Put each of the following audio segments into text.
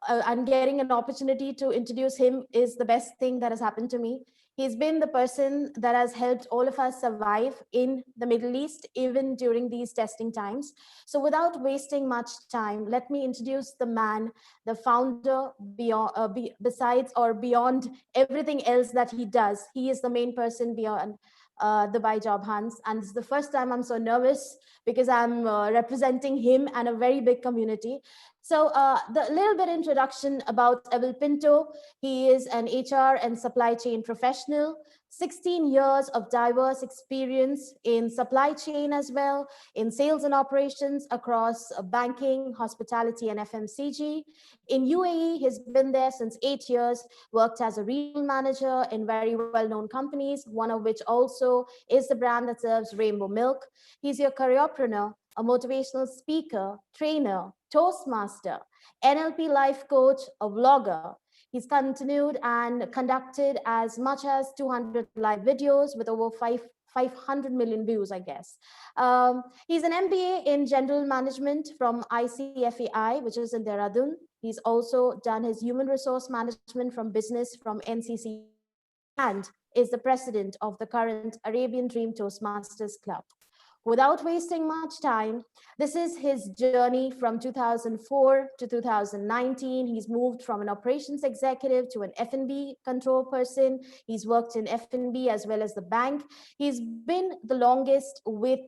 and getting an opportunity to introduce him is the best thing that has happened to me. He's been the person that has helped all of us survive in the Middle East, even during these testing times. So, without wasting much time, let me introduce the man, the founder, besides or beyond everything else that he does. He is the main person beyond Dubai Job Hunts. And it's the first time I'm so nervous because I'm representing him and a very big community. So the little bit introduction about Avil Pinto. He is an HR and supply chain professional, 16 years of diverse experience in supply chain as well, in sales and operations across banking, hospitality, and FMCG. In UAE, he's been there since 8 years, worked as a regional manager in very well-known companies, one of which also is the brand that serves Rainbow Milk. He's your careerpreneur, a motivational speaker, trainer, Toastmaster, NLP life coach, a vlogger. He's continued and conducted as much as 200 live videos with over 500 million views, I guess. He's an MBA in general management from ICFEI, which is in Dehradun. He's also done his human resource management from business from NCCU and is the president of the current Arabian Dream Toastmasters Club. Without wasting much time, this is his journey from 2004 to 2019. He's moved from an operations executive to an F&B control person. He's worked in F&B as well as the bank. He's been the longest with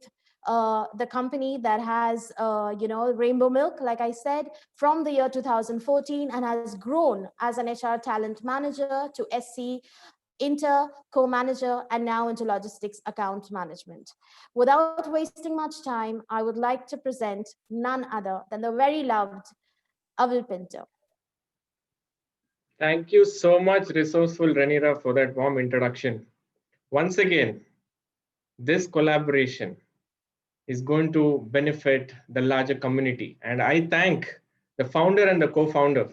the company that has, Rainbow Milk, like I said, from the year 2014 and has grown as an HR talent manager to SC Inter co-manager, and now into logistics account management. Without wasting much time, I would like to present none other than the very loved Avil Pinto. Thank you so much, resourceful Ranira, for that warm introduction. Once again, this collaboration is going to benefit the larger community. And I thank the founder and the co-founder,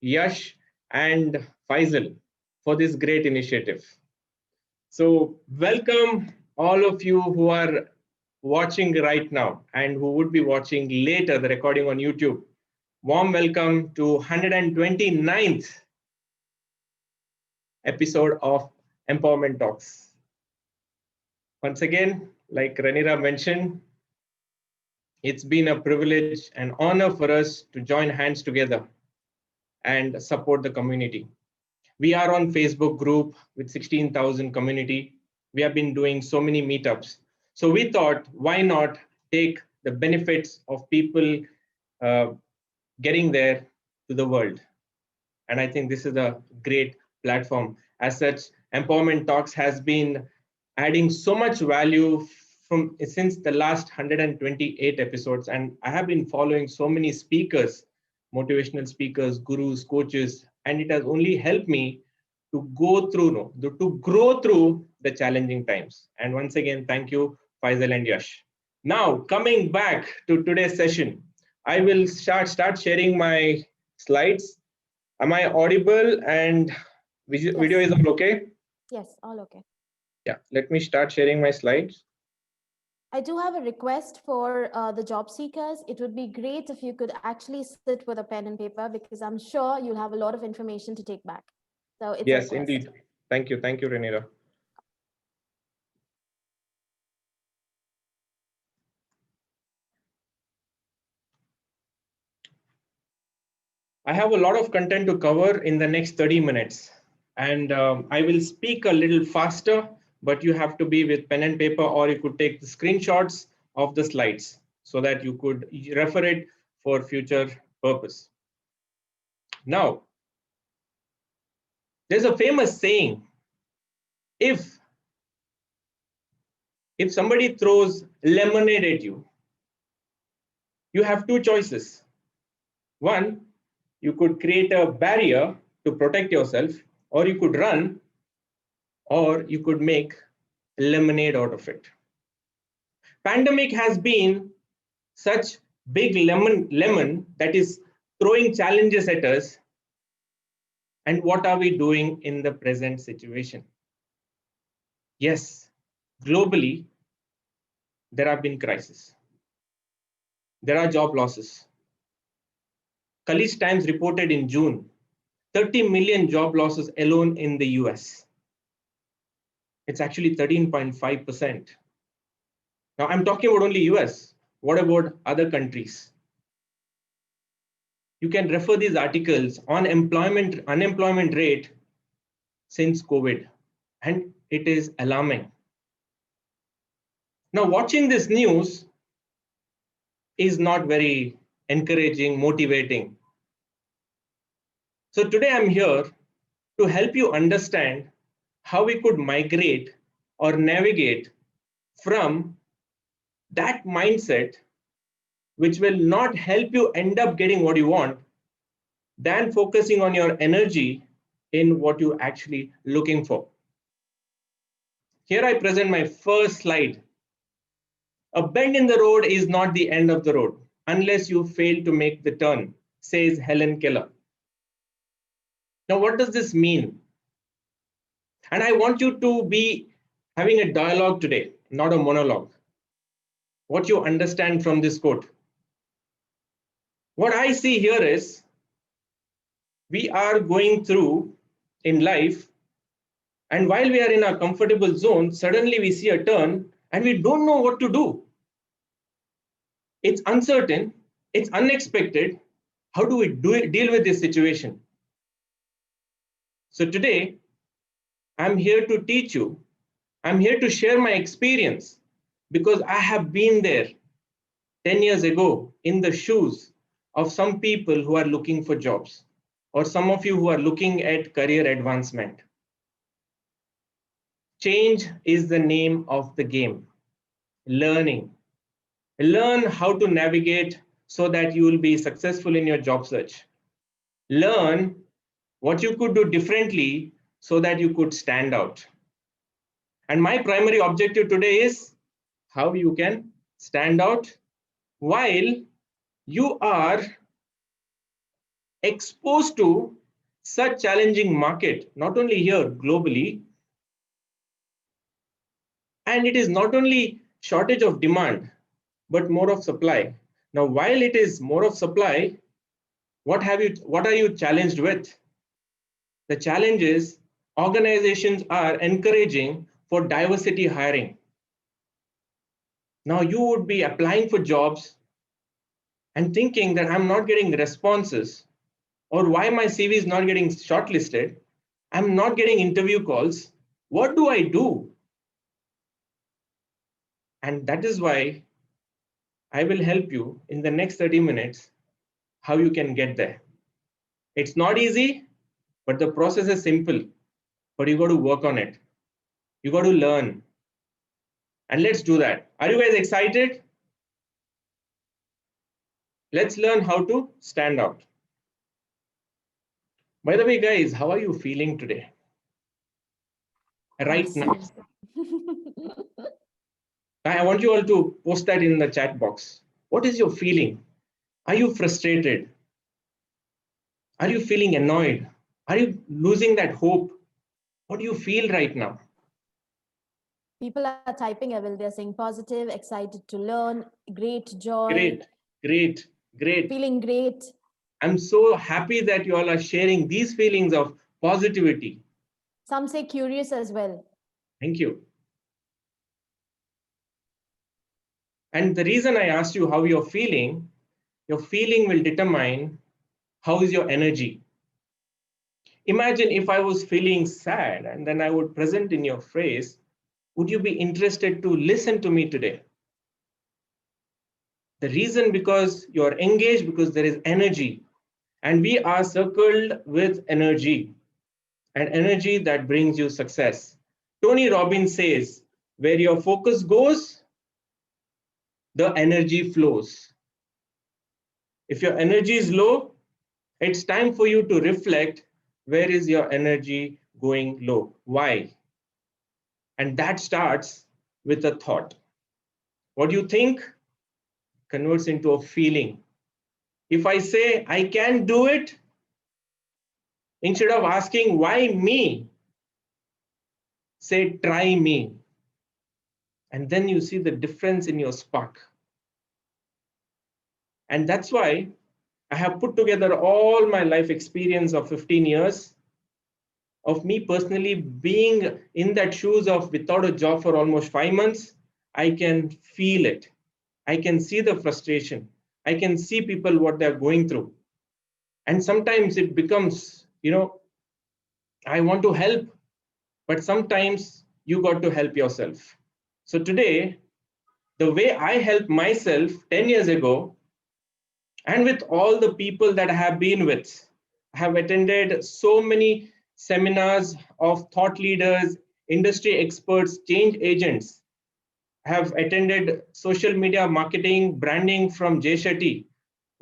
Yash and Faisal, for this great initiative. So welcome all of you who are watching right now and who would be watching later the recording on YouTube. Warm welcome to 129th episode of Empowerment Talks. Once again, like Ranira mentioned, it's been a privilege and honor for us to join hands together and support the community. We are on Facebook group with 16,000 community. We have been doing so many meetups. So we thought, why not take the benefits of people getting there to the world? And I think this is a great platform. As such, Empowerment Talks has been adding so much value since the last 128 episodes. And I have been following so many speakers, motivational speakers, gurus, coaches, and it has only helped me to go through, to grow through the challenging times. And once again, thank you, Faisal and Yash. Now, coming back to today's session, I will start sharing my slides. Am I audible and video is all okay? Yes, all okay. Yeah, let me start sharing my slides. I do have a request for the job seekers. It would be great if you could actually sit with a pen and paper, because I'm sure you'll have a lot of information to take back. So it's yes, indeed. Thank you, Ranira. I have a lot of content to cover in the next 30 minutes, and I will speak a little faster, but you have to be with pen and paper, or you could take the screenshots of the slides so that you could refer it for future purpose. Now, there's a famous saying, if somebody throws lemonade at you, you have two choices. One, you could create a barrier to protect yourself, or you could run, or you could make lemonade out of it. Pandemic has been such big lemon that is throwing challenges at us. And what are we doing in the present situation? Yes, globally, there have been crises. There are job losses. College Times reported in June, 30 million job losses alone in the US. It's actually 13.5%. Now I'm talking about only US. What about other countries? You can refer these articles on unemployment rate since COVID, and it is alarming. Now, watching this news is not very encouraging, motivating. So today I'm here to help you understand how we could migrate or navigate from that mindset, which will not help you end up getting what you want, than focusing on your energy in what you're actually looking for. Here I present my first slide. A bend in the road is not the end of the road unless you fail to make the turn, says Helen Keller. Now, what does this mean? And I want you to be having a dialogue today, not a monologue. What you understand from this quote. What I see here is we are going through in life, and while we are in a comfortable zone, suddenly we see a turn and we don't know what to do. It's uncertain, it's unexpected. How do we deal with this situation? So today, I'm here to teach you. I'm here to share my experience because I have been there 10 years ago in the shoes of some people who are looking for jobs, or some of you who are looking at career advancement. Change is the name of the game. Learning. Learn how to navigate so that you will be successful in your job search. Learn what you could do differently so that you could stand out. And my primary objective today is how you can stand out while you are exposed to such challenging market, not only here, globally. And it is not only shortage of demand, but more of supply. Now, while it is more of supply, what are you challenged with? The challenge is organizations are encouraging for diversity hiring. Now you would be applying for jobs and thinking that I'm not getting responses, or why my CV is not getting shortlisted. I'm not getting interview calls. What do I do? And that is why I will help you in the next 30 minutes how you can get there. It's not easy, but the process is simple. But you got to work on it. You got to learn. And let's do that. Are you guys excited? Let's learn how to stand out. By the way, guys, how are you feeling today? Right now. I want you all to post that in the chat box. What is your feeling? Are you frustrated? Are you feeling annoyed? Are you losing that hope? What do you feel right now? People are typing, Avil. They're saying positive, excited to learn, great joy. Great, great, great. Feeling great. I'm so happy that you all are sharing these feelings of positivity. Some say curious as well. Thank you. And the reason I asked you how your feeling will determine how is your energy. Imagine if I was feeling sad and then I would present in your face, would you be interested to listen to me today? The reason because you're engaged, because there is energy, and we are circled with energy, and energy that brings you success. Tony Robbins says, where your focus goes, the energy flows. If your energy is low, it's time for you to reflect, where is your energy going low? Why? And that starts with a thought. What you think converts into a feeling. If I say I can do it, instead of asking why me, say try me. And then you see the difference in your spark. And that's why I have put together all my life experience of 15 years of me personally being in that shoes of without a job for almost 5 months. I can feel it. I can see the frustration. I can see people what they're going through. And sometimes it becomes, I want to help, but sometimes you got to help yourself. So today, the way I helped myself 10 years ago, and with all the people that I have been with, I have attended so many seminars of thought leaders, industry experts, change agents. I have attended social media marketing, branding from Jay Shetty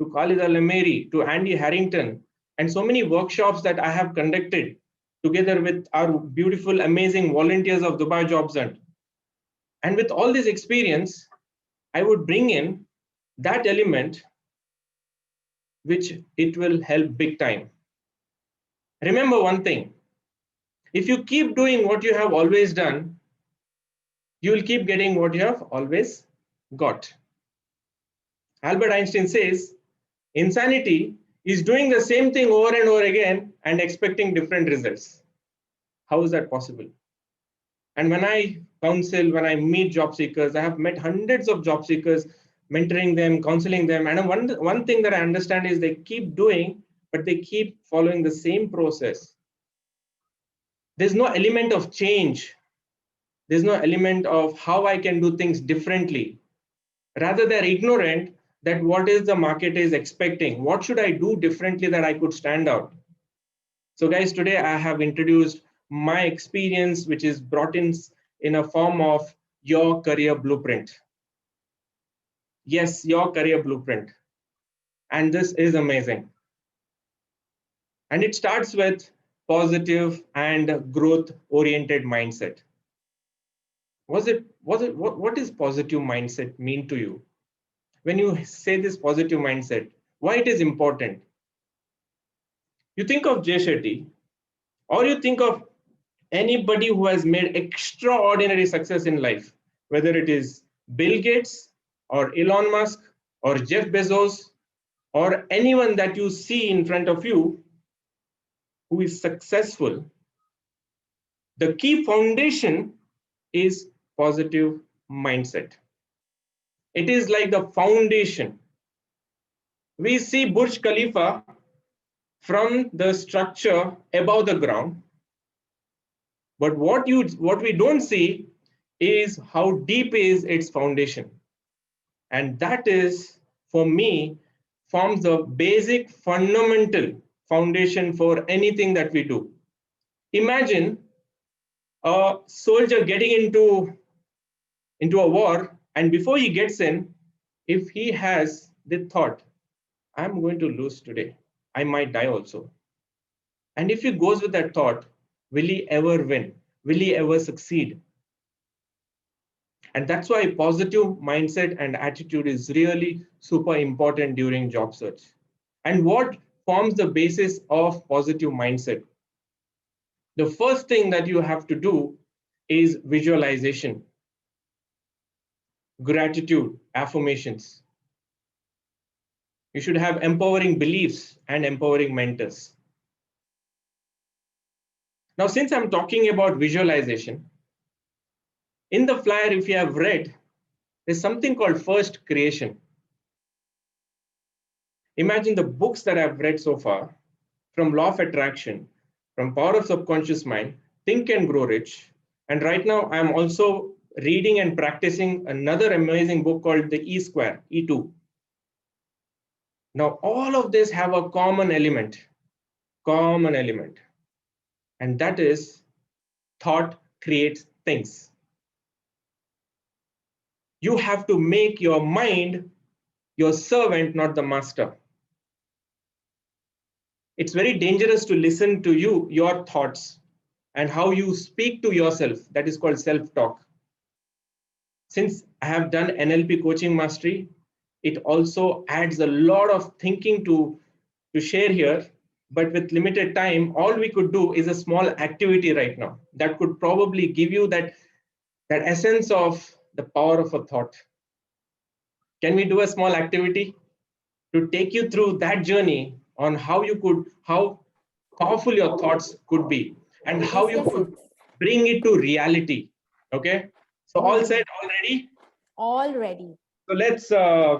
to Khalida Lameri to Andy Harrington, and so many workshops that I have conducted together with our beautiful, amazing volunteers of Dubai Jobs Hunt. And with all this experience, I would bring in that element which it will help big time. Remember one thing, if you keep doing what you have always done, you will keep getting what you have always got. Albert Einstein says, insanity is doing the same thing over and over again and expecting different results. How is that possible? And when I counsel, when I meet job seekers, I have met hundreds of job seekers, mentoring them, counseling them. And one thing that I understand is they keep doing, but they keep following the same process. There's no element of change. There's no element of how I can do things differently. Rather, they're ignorant that what is the market is expecting. What should I do differently that I could stand out? So guys, today I have introduced my experience, which is brought in a form of your career blueprint. Yes, your career blueprint. And this is amazing. And it starts with positive and growth oriented mindset. What is positive mindset mean to you? When you say this positive mindset, why it is important? You think of Jay Shetty, or you think of anybody who has made extraordinary success in life, whether it is Bill Gates or Elon Musk or Jeff Bezos or anyone that you see in front of you who is successful, the key foundation is positive mindset. It is like the foundation. We see Burj Khalifa from the structure above the ground, but what we don't see is how deep is its foundation. And that is, for me, forms the basic fundamental foundation for anything that we do. Imagine a soldier getting into a war, and before he gets in, if he has the thought, I'm going to lose today, I might die also. And if he goes with that thought, will he ever win? Will he ever succeed? And that's why positive mindset and attitude is really super important during job search. And what forms the basis of positive mindset? The first thing that you have to do is visualization, gratitude, affirmations. You should have empowering beliefs and empowering mentors. Now, since I'm talking about visualization, in the flyer, if you have read, there's something called first creation. Imagine the books that I've read so far, from Law of Attraction, from Power of Subconscious Mind, Think and Grow Rich. And right now, I'm also reading and practicing another amazing book called The E Square, E2. Now, all of this have a common element, and that is thought creates things. You have to make your mind your servant, not the master. It's very dangerous to listen to your thoughts, and how you speak to yourself. That is called self-talk. Since I have done NLP coaching mastery, it also adds a lot of thinking to share here. But with limited time, all we could do is a small activity right now that could probably give you that essence of the power of a thought. Can we do a small activity to take you through that journey on how powerful your thoughts could be and how Yes, you yes, could yes. bring it to reality. Okay. So all Hmm. said already. Already. So let's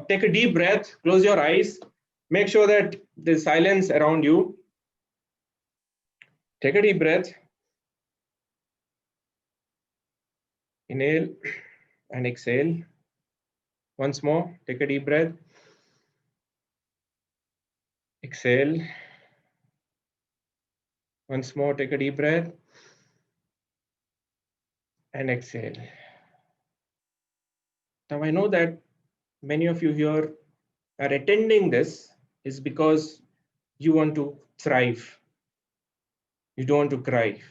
take a deep breath, close your eyes, make sure that there's silence around you. Take a deep breath, inhale and exhale. Once more, take a deep breath, exhale. Once more, take a deep breath and exhale. Now, I know that many of you here are attending this is because you want to thrive. You don't want to cry.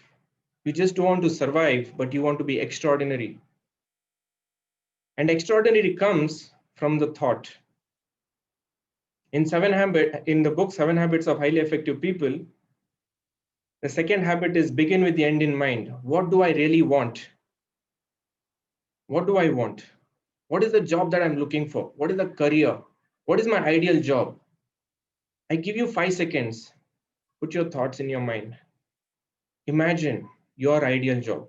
You just don't want to survive, but you want to be extraordinary. And extraordinary comes from the thought. In the book 7 Habits of Highly Effective People, the second habit is begin with the end in mind. What do I really want? What do I want? What is the job that I'm looking for? What is the career? What is my ideal job? I give you 5 seconds. Put your thoughts in your mind. Imagine your ideal job: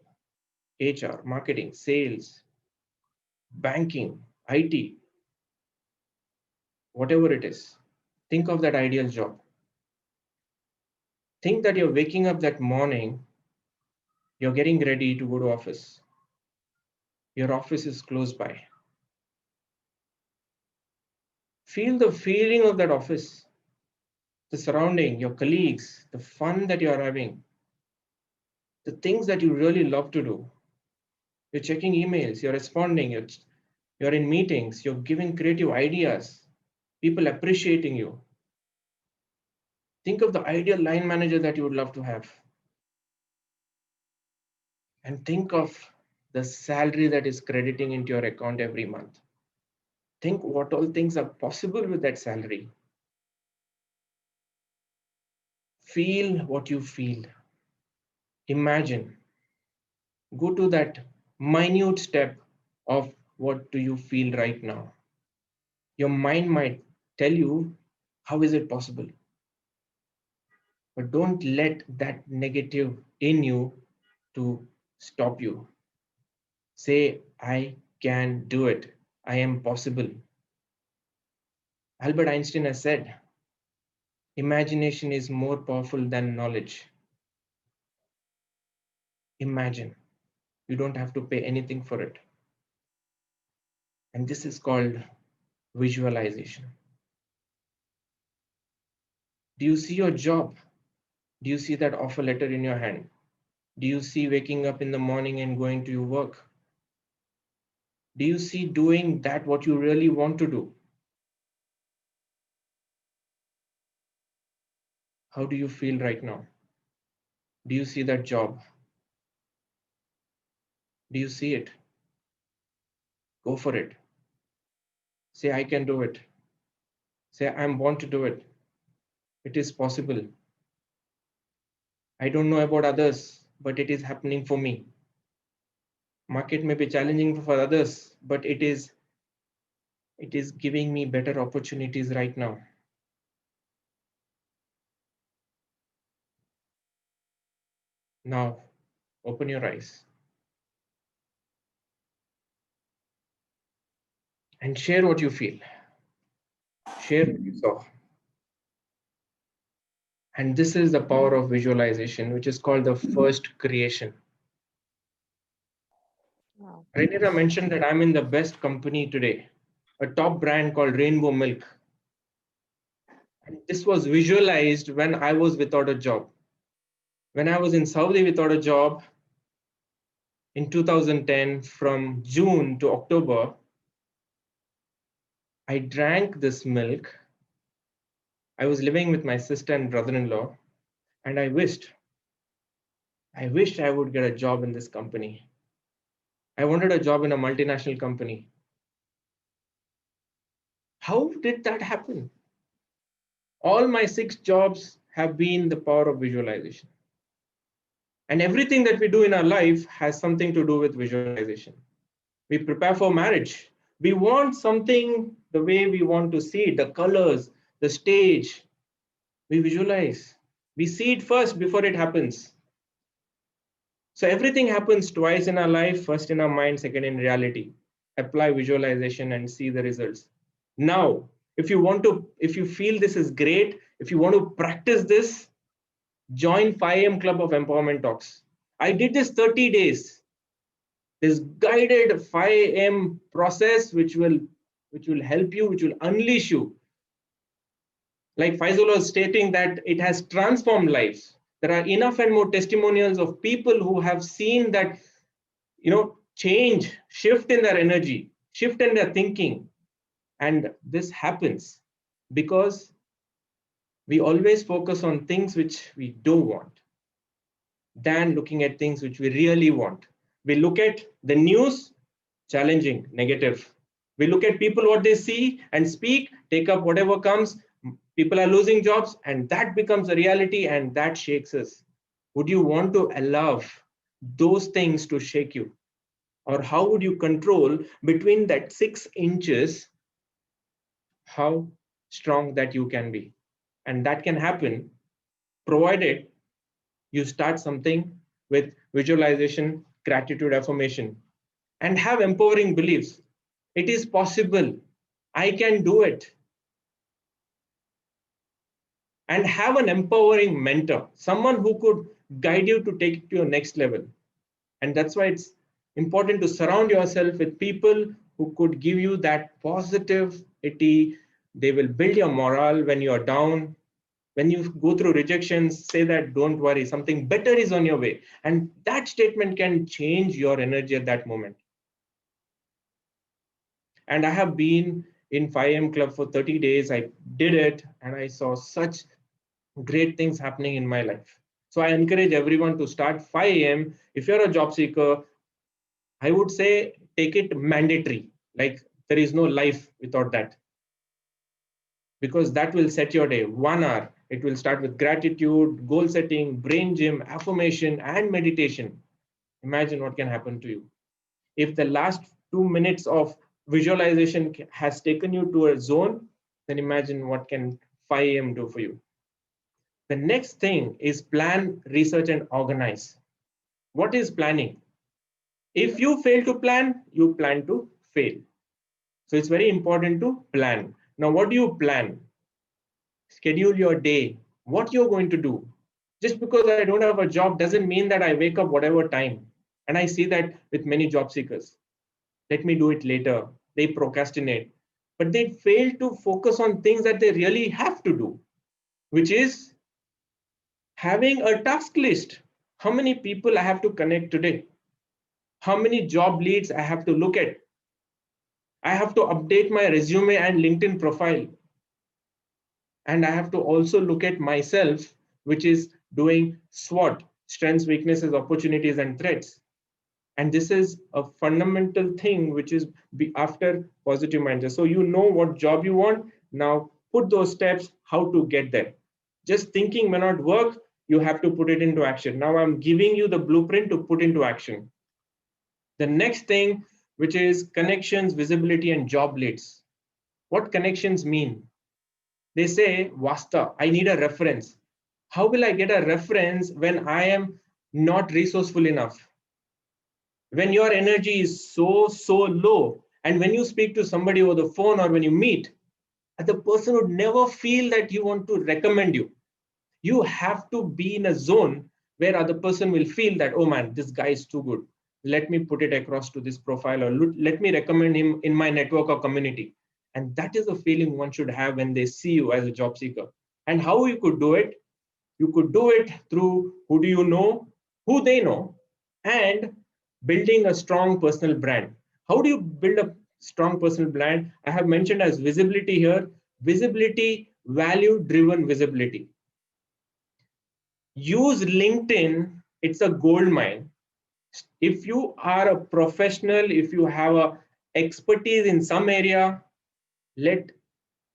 HR, marketing, sales, banking, IT, whatever it is. Think of that ideal job. Think that you're waking up that morning, you're getting ready to go to office. Your office is close by. Feel the feeling of that office, the surrounding, your colleagues, the fun that you're having, the things that you really love to do. You're checking emails, you're responding, you're in meetings, you're giving creative ideas, people appreciating you. Think of the ideal line manager that you would love to have. And think of the salary that is crediting into your account every month. Think what all things are possible with that salary. Feel what you feel. Imagine. Go to that minute step of what do you feel right now. Your mind might tell you, how is it possible? But don't let that negative in you to stop you. Say, I can do it. I am possible. Albert Einstein has said, imagination is more powerful than knowledge. Imagine. You don't have to pay anything for it. And this is called visualization. Do you see your job? Do you see that offer letter in your hand? Do you see waking up in the morning and going to your work? Do you see doing that what you really want to do? How do you feel right now? Do you see that job? Do you see it? Go for it. Say, I can do it. Say, I'm born to do it. It is possible. I don't know about others, but it is happening for me. Market may be challenging for others, but it is giving me better opportunities right now. Now, open your eyes and share what you feel. Share what you saw. And this is the power of visualization, which is called the first creation. Wow. Renira mentioned that I'm in the best company today, a top brand called Rainbow Milk. And this was visualized when I was without a job. When I was in Saudi without a job in 2010, from June to October, I drank this milk. I was living with my sister and brother-in-law, and I wished I would get a job in this company. I wanted a job in a multinational company. How did that happen? All my 6 jobs have been the power of visualization. And everything that we do in our life has something to do with visualization. We prepare for marriage. We want something the way we want to see it, the colors, the stage. We visualize. We see it first before it happens. So everything happens twice in our life, first in our mind, second in reality. Apply visualization and see the results. Now, if you feel this is great, if you want to practice this, join 5am Club of Empowerment Talks. I did this 30 days. This guided 5am process, which will help you, which will unleash you. Like Faisal was stating that it has transformed lives. There are enough and more testimonials of people who have seen that, change, shift in their energy, shift in their thinking. And this happens because we always focus on things which we don't want than looking at things which we really want. We look at the news, challenging, negative. We look at people, what they see and speak, take up whatever comes. People are losing jobs, and that becomes a reality, and that shakes us. Would you want to allow those things to shake you? Or how would you control between that 6 inches how strong that you can be? And that can happen provided you start something with visualization, gratitude, affirmation, and have empowering beliefs. It is possible. I can do it. And have an empowering mentor, someone who could guide you to take it to your next level. And that's why it's important to surround yourself with people who could give you that positivity. They will build your morale when you're down. When you go through rejections, say that don't worry, something better is on your way. And that statement can change your energy at that moment. And I have been in 5am Club for 30 days. I did it and I saw such great things happening in my life. So I encourage everyone to start 5am. If you're a job seeker, I would say take it mandatory. Like there is no life without that. Because that will set your day. 1 hour. It will start with gratitude, goal setting, brain gym, affirmation, and meditation. Imagine what can happen to you. If the last 2 minutes of visualization has taken you to a zone, then imagine what can 5am do for you. The next thing is plan, research, and organize. What is planning? If you fail to plan, you plan to fail. So it's very important to plan. Now, what do you plan? Schedule your day, what you're going to do. Just because I don't have a job doesn't mean that I wake up whatever time. And I see that with many job seekers. Let me do it later. They procrastinate. But they fail to focus on things that they really have to do, which is having a task list. How many people I have to connect today? How many job leads I have to look at? I have to update my resume and LinkedIn profile. And I have to also look at myself, which is doing SWOT, strengths, weaknesses, opportunities, and threats. And this is a fundamental thing, which is after positive mindset. So you know what job you want. Now put those steps, how to get there. Just thinking may not work. You have to put it into action. Now I'm giving you the blueprint to put into action. The next thing, which is connections, visibility, and job leads. What connections mean? They say, Vasta, I need a reference. How will I get a reference when I am not resourceful enough? When your energy is so low, and when you speak to somebody over the phone or when you meet, the person would never feel that you want to recommend you. You have to be in a zone where other person will feel that, oh man, this guy is too good. Let me put it across to this profile, or let me recommend him in my network or community. And that is the feeling one should have when they see you as a job seeker. And how you could do it? You could do it through who do you know, who they know, and building a strong personal brand. How do you build a strong personal brand? I have mentioned as visibility here, visibility, value-driven visibility. Use LinkedIn, it's a gold mine. If you are a professional, if you have a expertise in some area, let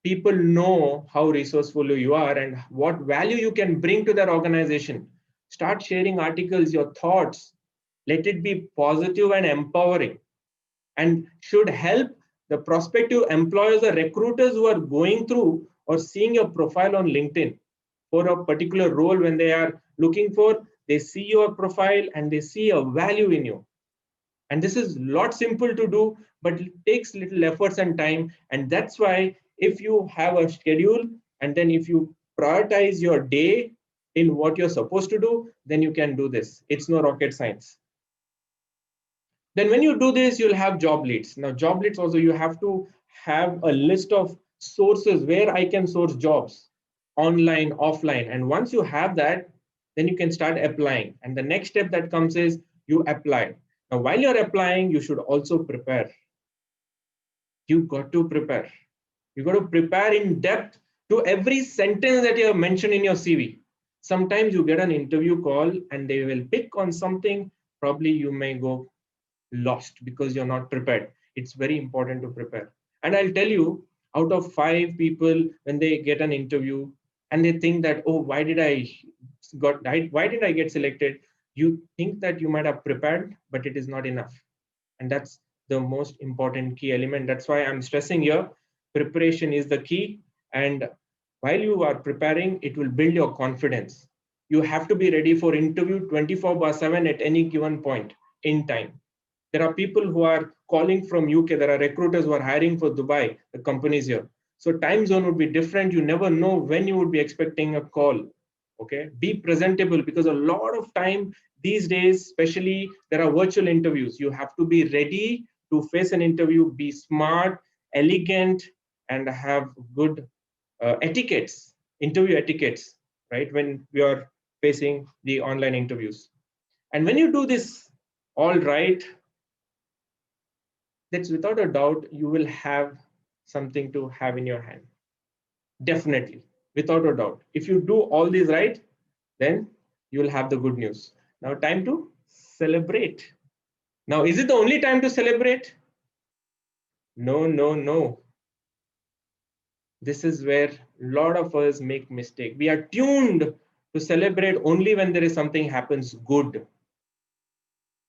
people know how resourceful you are and what value you can bring to their organization. Start sharing articles, your thoughts. Let it be positive and empowering, and should help the prospective employers or recruiters who are going through or seeing your profile on LinkedIn for a particular role. When they are looking for, they see your profile and they see a value in you. And this is lot simple to do, but it takes little efforts and time. And that's why if you have a schedule, and then if you prioritize your day in what you're supposed to do, then you can do this. It's no rocket science. Then when you do this, you'll have job leads. Now, job leads also, you have to have a list of sources where I can source jobs, online, offline. And once you have that, then you can start applying. And the next step that comes is you apply. Now, while you're applying, you should also prepare. You got to prepare. You got to prepare in depth to every sentence that you have mentioned in your CV. Sometimes you get an interview call and they will pick on something. Probably you may go lost because you're not prepared. It's very important to prepare. And I'll tell you, out of 5 people, when they get an interview and they think that, oh, why did I get selected? You think that you might have prepared, but it is not enough. And that's the most important key element. That's why I'm stressing here, preparation is the key. And while you are preparing, it will build your confidence. You have to be ready for interview 24/7 at any given point in time. There are people who are calling from UK. There are recruiters who are hiring for Dubai, the companies here. So time zone would be different. You never know when you would be expecting a call. Okay, be presentable, because a lot of time these days, especially, there are virtual interviews. You have to be ready to face an interview, be smart, elegant, and have good etiquettes, interview etiquettes, right? When we are facing the online interviews. And when you do this all right, that's without a doubt, you will have something to have in your hand. Definitely, without a doubt. If you do all these right, then you will have the good news. Now, time to celebrate. Now, is it the only time to celebrate? No, no, no. This is where a lot of us make mistake. We are tuned to celebrate only when there is something happens good.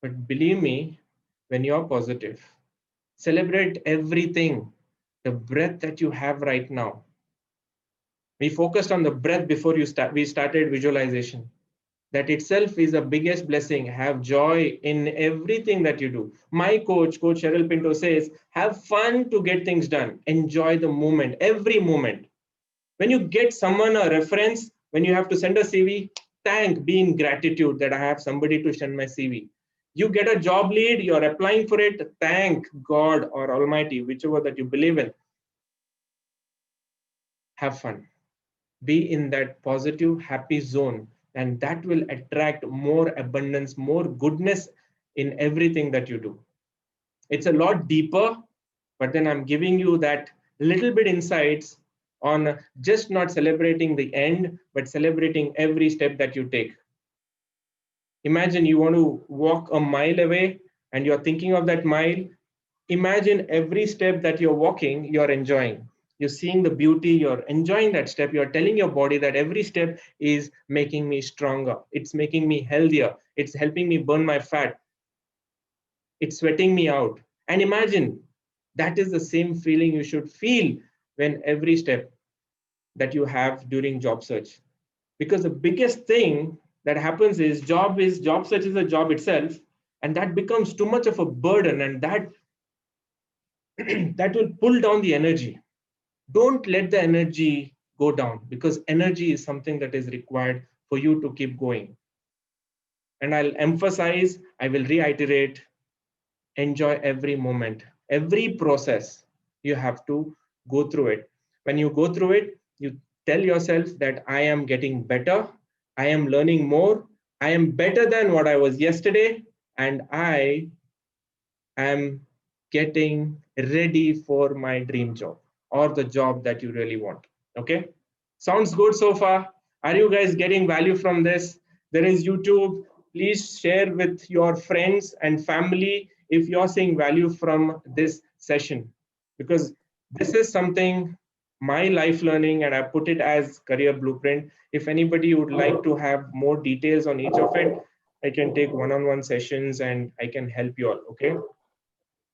But believe me, when you're positive, celebrate everything. The breath that you have right now. We focused on the breath before we started visualization. That itself is the biggest blessing. Have joy in everything that you do. My coach Cheryl Pinto, says, have fun to get things done. Enjoy the moment, every moment. When you get someone a reference, when you have to send a CV, be in gratitude that I have somebody to send my CV. You get a job lead, you're applying for it, thank God or Almighty, whichever that you believe in. Have fun. Be in that positive, happy zone, and that will attract more abundance, more goodness in everything that you do. It's a lot deeper, but then I'm giving you that little bit insights on just not celebrating the end, but celebrating every step that you take. Imagine you want to walk a mile away and you're thinking of that mile. Imagine every step that you're walking, you're enjoying. You're seeing the beauty, you're enjoying that step. You're telling your body that every step is making me stronger. It's making me healthier. It's helping me burn my fat. It's sweating me out. And imagine that is the same feeling you should feel when every step that you have during job search. Because the biggest thing that happens is job search is a job itself, and that becomes too much of a burden, and that that will pull down the energy. Don't let the energy go down, because energy is something that is required for you to keep going. And I'll emphasize, I will reiterate, enjoy every moment, every process. You have to go through it. When you go through it, you tell yourself that I am getting better, I am learning more, I am better than what I was yesterday, and I am getting ready for my dream job or the job that you really want. Okay, sounds good so far? Are you guys getting value from this? There is YouTube. Please share with your friends and family if you're seeing value from this session, because this is something my life learning, and I put it as career blueprint. If anybody would like to have more details on each of it, I can take one-on-one sessions and I can help you all. Okay,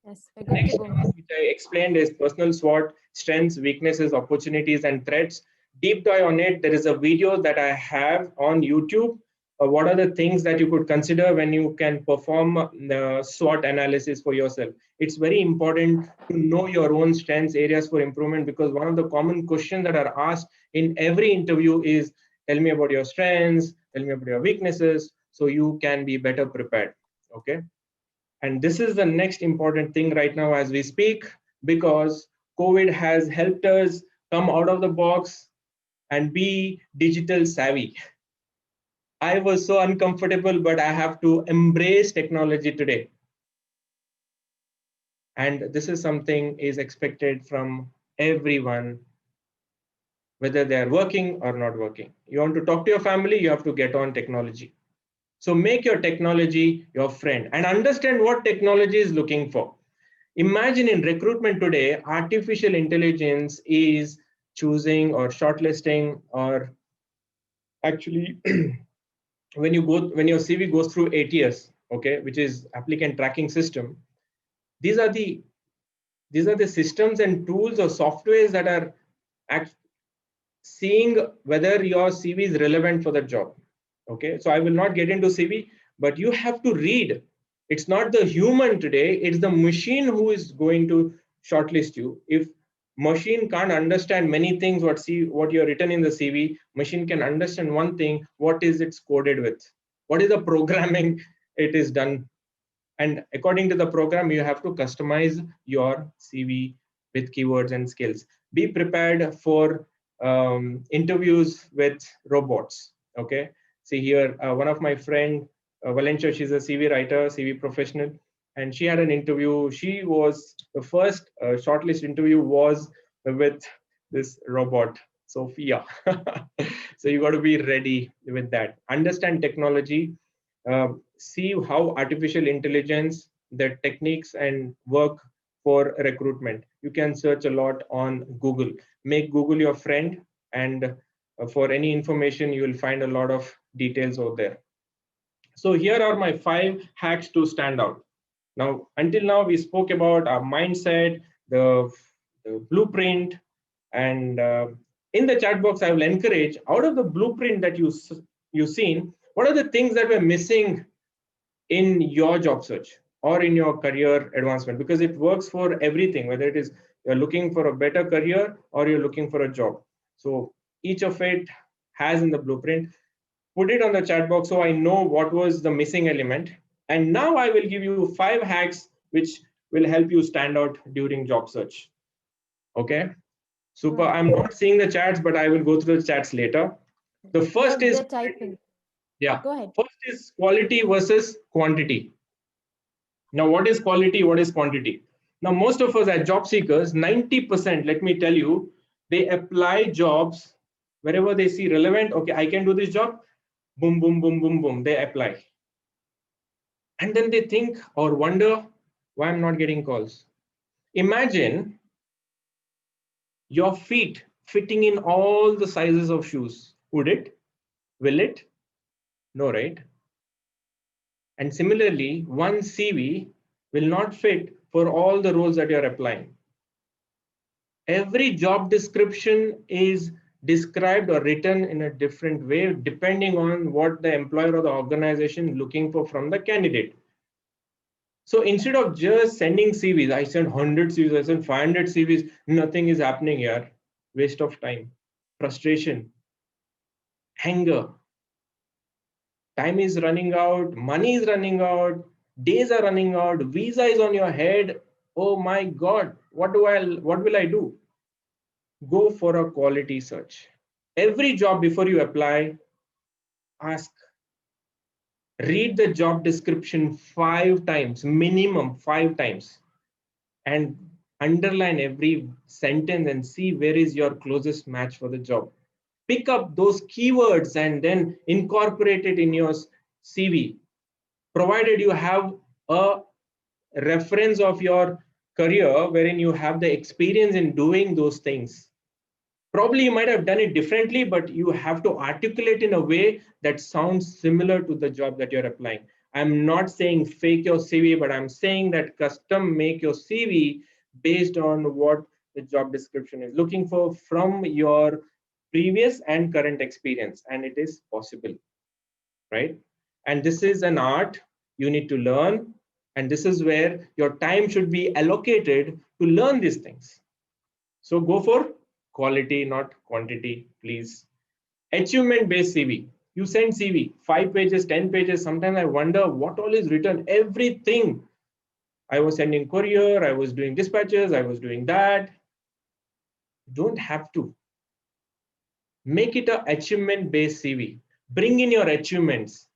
Yes, we're The good to next go. one, which I explained, is personal SWOT: strengths, weaknesses, opportunities, and threats. Deep dive on it. There is a video that I have on YouTube. What are the things that you could consider when you can perform the SWOT analysis for yourself? It's very important to know your own strengths, areas for improvement, because one of the common questions that are asked in every interview is, tell me about your strengths, tell me about your weaknesses, so you can be better prepared. Okay. And this is the next important thing right now as we speak, because COVID has helped us come out of the box and be digital savvy. I was so uncomfortable, but I have to embrace technology today. And this is something is expected from everyone, whether they are working or not working. You want to talk to your family, you have to get on technology. So make your technology your friend and understand what technology is looking for. Imagine in recruitment today, artificial intelligence is choosing or shortlisting, or actually when your CV goes through ATS, okay, which is applicant tracking system. These are the systems and tools or softwares that are seeing whether your CV is relevant for the job. Okay, so I will not get into CV, but you have to read. It's not the human today, it's the machine who is going to shortlist you. If machine can't understand many things, what you're written in the CV, machine can understand one thing: what is it's coded with, what is the programming it is done. And according to the program, you have to customize your CV with keywords and skills. Be prepared for interviews with robots. Okay, see here, one of my friend, Valencia, she's a CV writer, CV professional, and she had an interview. She was the first shortlist interview was with this robot, Sophia. So you got to be ready with that. Understand technology, see how artificial intelligence, the techniques and work for recruitment. You can search a lot on Google. Make Google your friend, and for any information, you will find a lot of details over there. So here are my 5 hacks to stand out. Now, until now, we spoke about our mindset, the blueprint, and in the chat box, I will encourage, out of the blueprint that you've seen, what are the things that were missing in your job search or in your career advancement? Because it works for everything, whether it is you're looking for a better career or you're looking for a job. So each of it has in the blueprint. Put it on the chat box so I know what was the missing element. And now I will give you 5 hacks which will help you stand out during job search. Okay, super. Right. I'm not seeing the chats, but I will go through the chats later. The first is, They're typing. yeah, Go ahead. first is quality versus quantity. Now, what is quality? What is quantity? Now, most of us as job seekers, 90%, let me tell you, they apply jobs wherever they see relevant. Okay, I can do this job. Boom, boom, boom, boom, boom. They apply. And then they think or wonder why I'm not getting calls. Imagine your feet fitting in all the sizes of shoes. Would it? Will it? No, right? And similarly, one CV will not fit for all the roles that you're applying. Every job description is described or written in a different way depending on what the employer or the organization is looking for from the candidate. So instead of just sending CVs, I sent 100 CVs, I sent 500 CVs, nothing is happening here. Waste of time, frustration, anger. Time is running out, money is running out, days are running out, visa is on your head. Oh my God, what will I do? Go for a quality search. Every job before you apply, ask, read the job description 5 times, minimum 5 times, and underline every sentence and see where is your closest match for the job. Pick up those keywords and then incorporate it in your CV, provided you have a reference of your career wherein you have the experience in doing those things. Probably you might have done it differently, but you have to articulate in a way that sounds similar to the job that you're applying. I'm not saying fake your CV, but I'm saying that custom make your CV based on what the job description is looking for from your previous and current experience, and it is possible, right? And this is an art you need to learn, and this is where your time should be allocated to learn these things. So go for quality, not quantity, please. Achievement based CV. You send CV, 5 pages, 10 pages. Sometimes I wonder what all is written. Everything. I was sending courier, I was doing dispatches, I was doing that. Don't have to. Make it a achievement based CV. Bring in your achievements.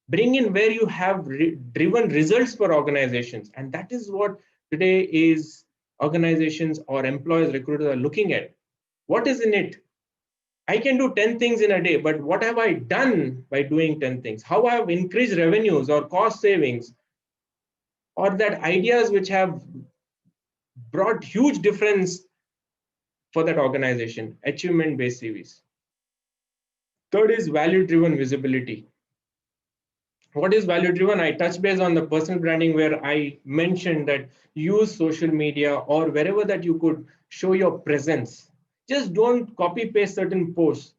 Bring in where you have driven results for organizations. And that is what today is organizations or employers, recruiters are looking at. What is in it? I can do 10 things in a day, but what have I done by doing 10 things? How I have increased revenues or cost savings, or that ideas which have brought huge difference for that organization. Achievement based CVs. Third is value driven visibility. What is value driven? I touch base on the personal branding, where I mentioned that use social media or wherever that you could show your presence. Just don't copy paste certain posts.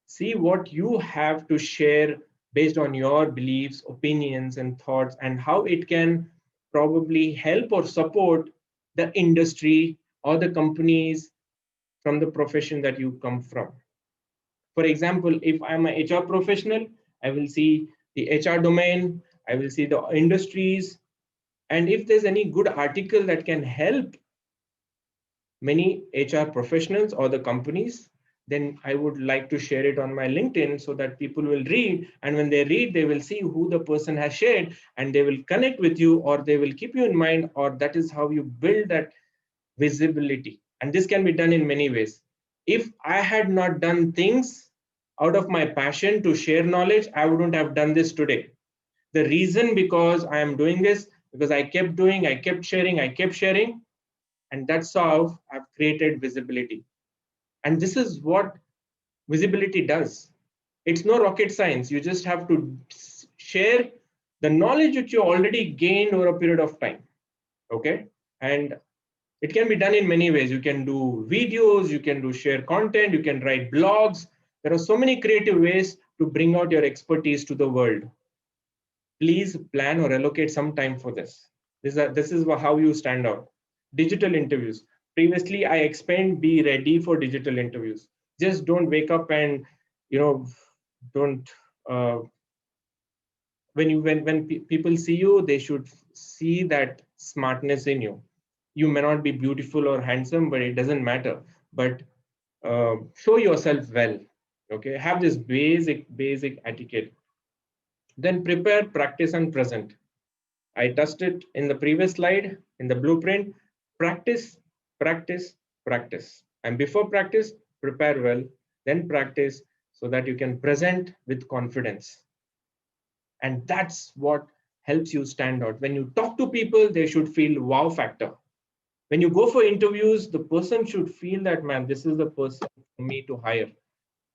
See what you have to share based on your beliefs, opinions, and thoughts, and how it can probably help or support the industry or the companies from the profession that you come from. For example, if I'm an HR professional, I will see the HR domain, I will see the industries, and if there's any good article that can help many HR professionals or the companies, then I would like to share it on my LinkedIn so that people will read. And when they read, they will see who the person has shared and they will connect with you, or they will keep you in mind, or that is how you build that visibility. And this can be done in many ways. If I had not done things out of my passion to share knowledge, I wouldn't have done this today. The reason because I am doing this, because I kept doing, I kept sharing, and that's how I've created visibility. And this is what visibility does. It's no rocket science. You just have to share the knowledge which you already gained over a period of time. Okay. And it can be done in many ways. You can do videos, you can do share content, you can write blogs. There are so many creative ways to bring out your expertise to the world. Please plan or allocate some time for this. This is how you stand out. Digital interviews. Previously, I explained be ready for digital interviews. Just don't wake up and, don't. When people see you, they should see that smartness in you. You may not be beautiful or handsome, but it doesn't matter. But show yourself well. Okay, have this basic etiquette. Then prepare, practice, and present. I touched it in the previous slide in the blueprint. Practice, practice, practice. And before practice, prepare well, then practice so that you can present with confidence. And that's what helps you stand out. When you talk to people, they should feel wow factor. When you go for interviews, the person should feel that, man, this is the person for me to hire.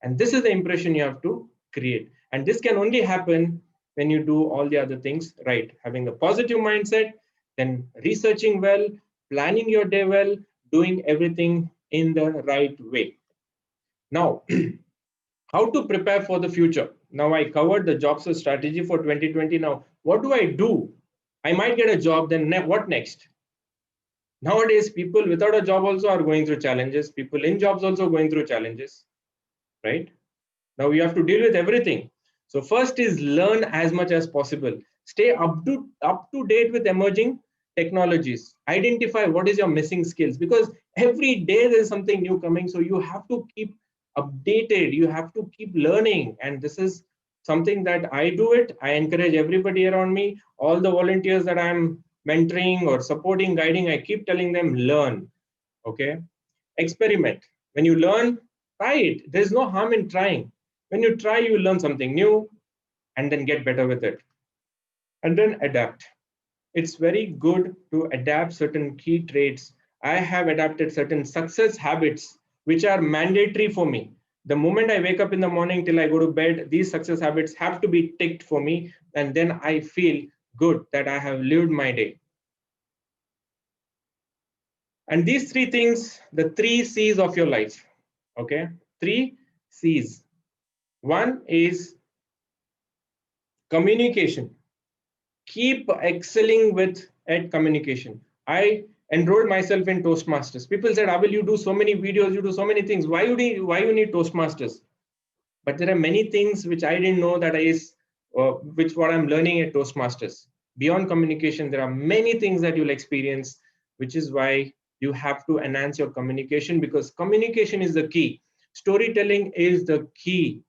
And this is the impression you have to create. And this can only happen when you do all the other things right. Having a positive mindset, then researching well, planning your day well, doing everything in the right way. Now, how to prepare for the future? Now, I covered the job search strategy for 2020. Now, what do I do? I might get a job, then what next? Nowadays, people without a job also are going through challenges. People in jobs also going through challenges, right? Now you have to deal with everything. So first is learn as much as possible. Stay up to date with emerging technologies. Identify what is your missing skills, because every day there's something new coming. So you have to keep updated. You have to keep learning. And this is something that I do it. I encourage everybody around me, all the volunteers that I'm mentoring or supporting, guiding, I keep telling them learn. Okay. Experiment. When you learn, try it. There's no harm in trying. When you try, you learn something new and then get better with it. And then adapt. It's very good to adapt certain key traits. I have adapted certain success habits which are mandatory for me. The moment I wake up in the morning till I go to bed, these success habits have to be ticked for me. And then I feel good that I have lived my day. And these three things, the three C's of your life. Okay. Three C's. One is communication. Keep excelling with at communication. I enrolled myself in Toastmasters. People said, Avil, you do so many videos, you do so many things. Why you need Toastmasters? But there are many things which I didn't know that is which what I'm learning at Toastmasters. Beyond communication, there are many things that you'll experience, which is why you have to enhance your communication, because communication is the key. Storytelling is the key.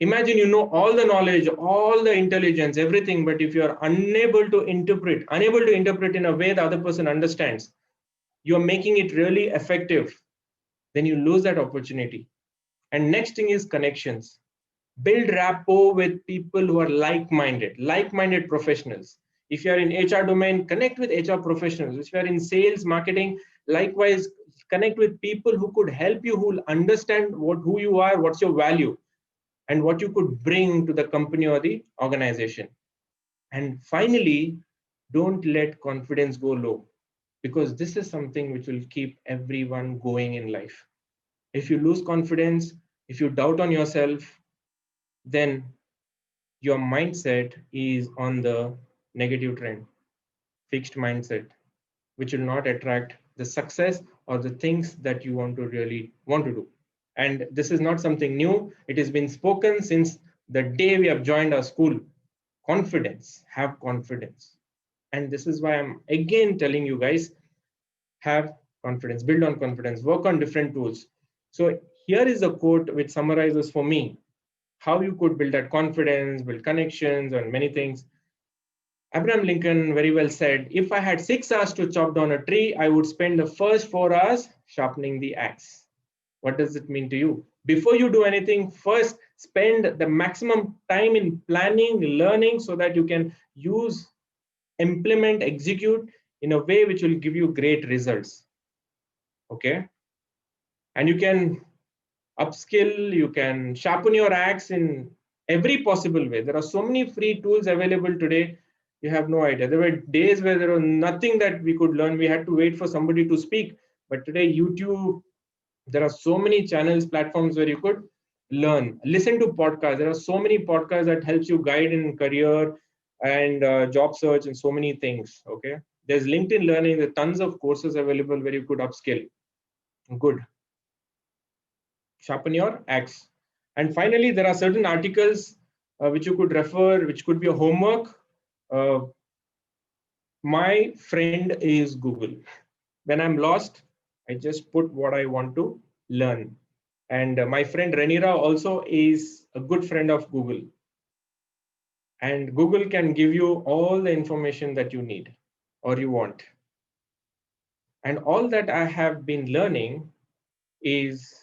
Imagine you know all the knowledge, all the intelligence, everything, but if you are unable to interpret in a way the other person understands, you are making it really effective, then you lose that opportunity. And next thing is connections. Build rapport with people who are like-minded professionals. If you are in HR domain, connect with HR professionals. If you are in sales, marketing, likewise, connect with people who could help you, who will understand who you are, what's your value, and what you could bring to the company or the organization. And finally, don't let confidence go low, because this is something which will keep everyone going in life. If you lose confidence, if you doubt on yourself, then your mindset is on the negative trend, fixed mindset, which will not attract the success or the things that you really want to do. And this is not something new. It has been spoken since the day we have joined our school. Confidence, have confidence. And this is why I'm again telling you guys, have confidence, build on confidence, work on different tools. So here is a quote which summarizes for me how you could build that confidence, build connections, and many things. Abraham Lincoln very well said, if I had 6 hours to chop down a tree, I would spend the first 4 hours sharpening the axe. What does it mean to you? Before you do anything, first spend the maximum time in planning, learning, so that you can use, implement, execute in a way which will give you great results. Okay. And you can upskill, you can sharpen your axe in every possible way. There are so many free tools available today. You have no idea. There were days where there was nothing that we could learn. We had to wait for somebody to speak. But today, YouTube, there are so many channels, platforms where you could learn. Listen to podcasts. There are so many podcasts that helps you guide in career and job search and so many things. Okay. There's LinkedIn Learning. There are tons of courses available where you could upskill. Good. Sharpen your axe. And finally, there are certain articles which you could refer, which could be a homework. My friend is Google. When I'm lost, I just put what I want to learn. And my friend Renira also is a good friend of Google. And Google can give you all the information that you need or you want. And all that I have been learning is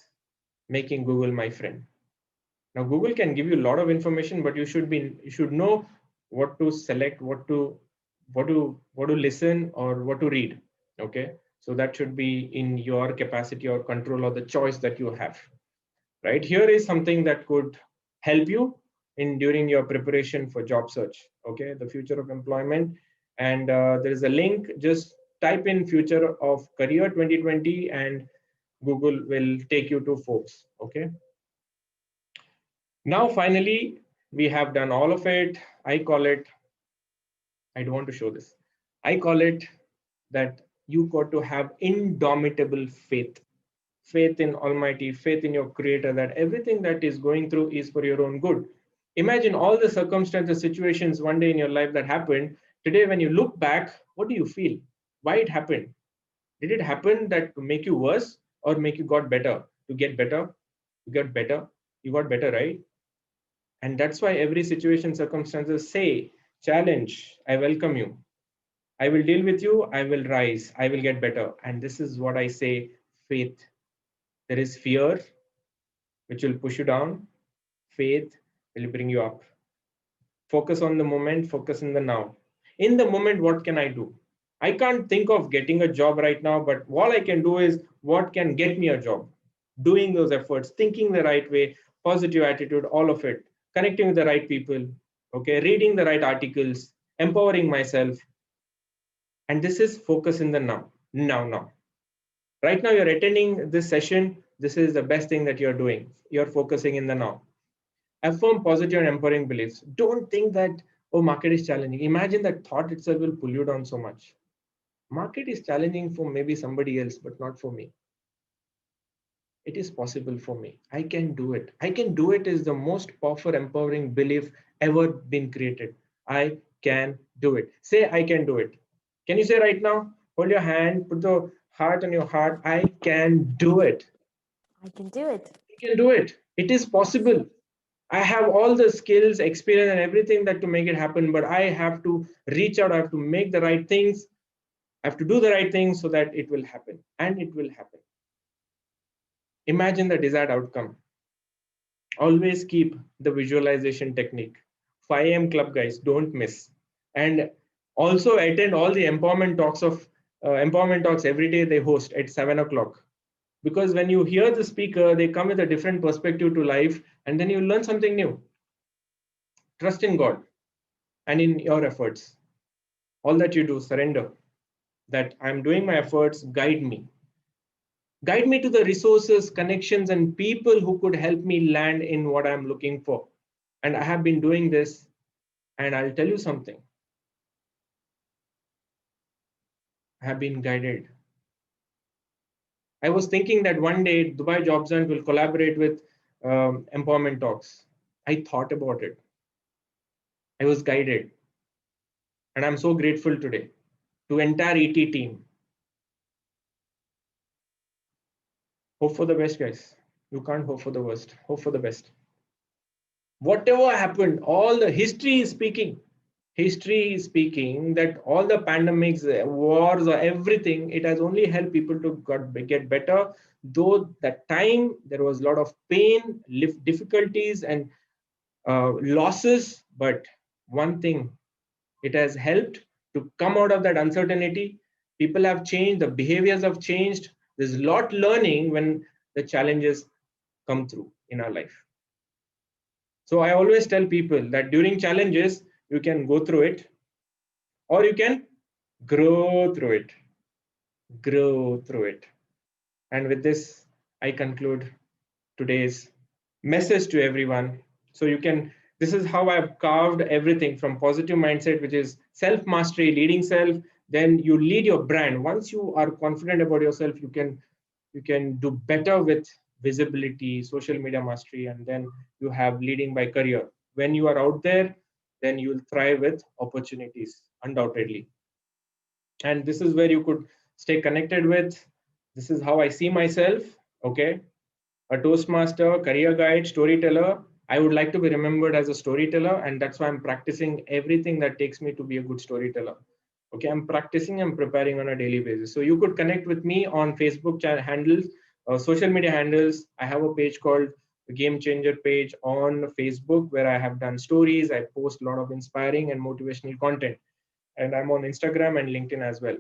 making Google my friend. Now, Google can give you a lot of information, but you should know what to select, what to listen, or what to read. Okay, so that should be in your capacity or control or the choice that you have. Right here is something that could help you in during your preparation for job search. Okay, the future of employment, and there is a link. Just type in "future of career 2020" and Google will take you to Forbes. Okay. Now, finally, we have done all of it. I call it, I don't want to show this. I call it that you got to have indomitable faith. Faith in Almighty, faith in your Creator, that everything that is going through is for your own good. Imagine all the circumstances, situations one day in your life that happened. Today, when you look back, what do you feel? Why it happened? Did it happen that to make you worse or make you got better? To get better? You got better? You got better, right? And that's why every situation, circumstances say, challenge, I welcome you. I will deal with you, I will rise, I will get better. And this is what I say, faith. There is fear, which will push you down. Faith will bring you up. Focus on the moment, focus in the now. In the moment, what can I do? I can't think of getting a job right now, but what I can do is what can get me a job. doing those efforts, thinking the right way, positive attitude, all of it, connecting with the right people, okay, reading the right articles, empowering myself. And this is focus in the now. Right now, you're attending this session. This is the best thing that you're doing. You're focusing in the now. Affirm positive and empowering beliefs. Don't think that, oh, market is challenging. Imagine that thought itself will pull you down so much. Market is challenging for maybe somebody else, but not for me. It is possible for me. I can do it. I can do it is the most powerful, empowering belief ever been created. I can do it. Say, I can do it. Can you say right now? Hold your hand, put the heart on your heart. I can do it. I can do it. I can do it. It is possible. I have all the skills, experience, and everything that to make it happen, but I have to reach out. I have to make the right things. I have to do the right things so that it will happen, and it will happen. Imagine the desired outcome. Always keep the visualization technique. 5 a.m. club, guys, don't miss. And also attend all the empowerment talks every day they host at 7 o'clock. Because when you hear the speaker, they come with a different perspective to life, and then you learn something new. Trust in God and in your efforts. All that you do, surrender. That I'm doing my efforts, guide me. Guide me to the resources, connections, and people who could help me land in what I'm looking for. And I have been doing this, and I'll tell you something. I have been guided. I was thinking that one day Dubai Jobs Hunt will collaborate with Empowerment Talks. I thought about it. I was guided. And I'm so grateful today to entire ET team. Hope for the best, guys. You can't hope for the worst. Hope for the best. Whatever happened, all the history is speaking. History is speaking that all the pandemics, wars, or everything, it has only helped people to get better. Though that time there was a lot of pain, difficulties, and losses, but one thing, it has helped to come out of that uncertainty. People have changed, the behaviors have changed. There's a lot learning when the challenges come through in our life. So I always tell people that during challenges, you can go through it or you can grow through it. Grow through it. And with this, I conclude today's message to everyone. So you can, this is how I've carved everything from positive mindset, which is self mastery, leading self. Then you lead your brand. Once you are confident about yourself, you can do better with visibility, social media mastery, and then you have leading by career. When you are out there, then you'll thrive with opportunities, undoubtedly. And this is where you could stay connected with. This is how I see myself. Okay, a Toastmaster, career guide, storyteller. I would like to be remembered as a storyteller, and that's why I'm practicing everything that takes me to be a good storyteller. Okay, I'm practicing, I'm preparing on a daily basis. So you could connect with me on Facebook handles, social media handles. I have a page called the Game Changer page on Facebook where I have done stories. I post a lot of inspiring and motivational content, and I'm on Instagram and LinkedIn as well.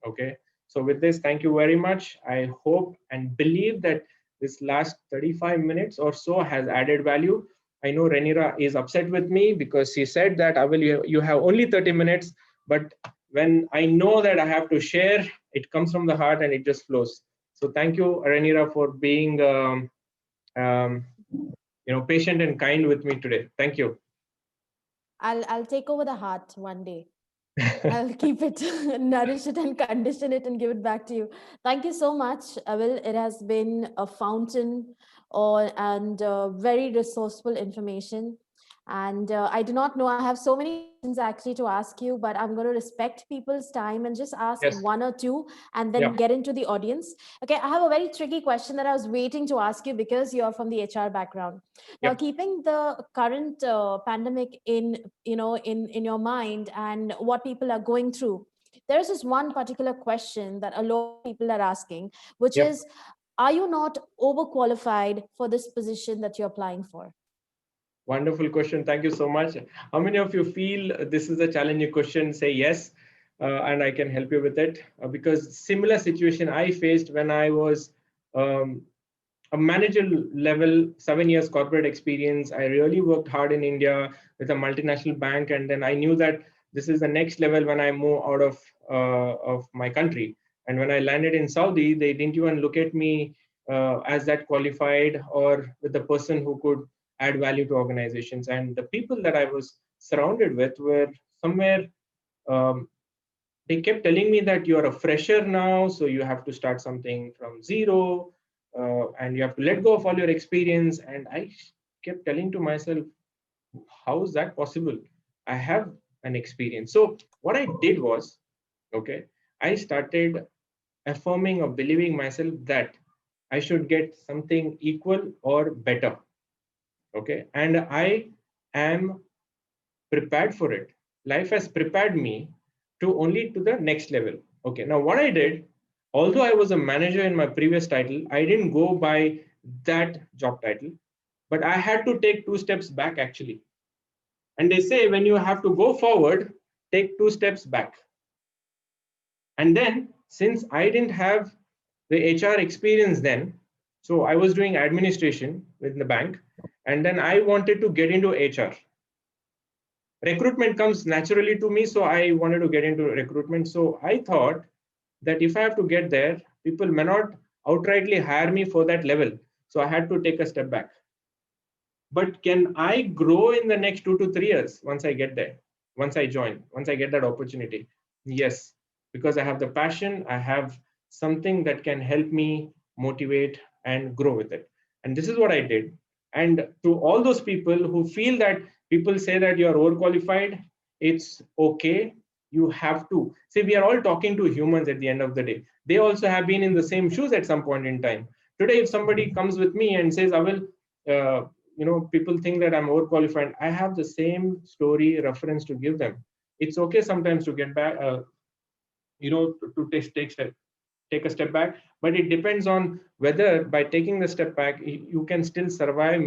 Okay, so with this, thank you very much. I hope and believe that this last 35 minutes or so has added value. I know Renira is upset with me because she said that Avil, you have only 30 minutes, but when I know that I have to share, it comes from the heart and it just flows. So thank you, Renira, for being um, patient and kind with me today. Thank you. I'll take over the heart one day. I'll keep it, nourish it, and condition it, and give it back to you. Thank you so much, Avil. It has been a fountain and very resourceful information. And I do not know, I have so many questions actually to ask you, but I'm going to respect people's time and just ask Yes. one or two and then Yeah. get into the audience. Okay, I have a very tricky question that I was waiting to ask you because you're from the HR background. Now, Yep. keeping the current pandemic in your mind and what people are going through, there's this one particular question that a lot of people are asking, which Yep. is, are you not overqualified for this position that you're applying for? Wonderful question. Thank you so much. How many of you feel this is a challenging question? Say yes, and I can help you with it. Because similar situation I faced when I was um, a manager level, 7 years corporate experience. I really worked hard in India with a multinational bank, and then I knew that this is the next level when I move out of my country. And when I landed in Saudi, they didn't even look at me as that qualified or with the person who could add value to organizations. And the people that I was surrounded with were somewhere, they kept telling me that you're a fresher now, so you have to start something from zero, and you have to let go of all your experience. And I kept telling to myself, how is that possible? I have an experience. So what I did was, okay, I started affirming or believing myself that I should get something equal or better. Okay, and I am prepared for it. Life has prepared me to only to the next level. Okay, now what I did, although I was a manager in my previous title, I didn't go by that job title, but I had to take 2 steps back actually. And they say when you have to go forward, take 2 steps back. And then since I didn't have the HR experience then, so I was doing administration within the bank, and then I wanted to get into HR. Recruitment comes naturally to me, so I wanted to get into recruitment. So I thought that if I have to get there, people may not outrightly hire me for that level. So I had to take a step back. But can I grow in the next 2 to 3 years once I get there, once I join, once I get that opportunity? Yes, because I have the passion, I have something that can help me motivate and grow with it. And this is what I did. And to all those people who feel that people say that you are overqualified, it's okay. You have to. See, we are all talking to humans at the end of the day. They also have been in the same shoes at some point in time. Today, if somebody comes with me and says, Avil, people think that I'm overqualified, I have the same story reference to give them. It's okay sometimes to get back, to take a step back, but it depends on whether by taking the step back, you can still survive,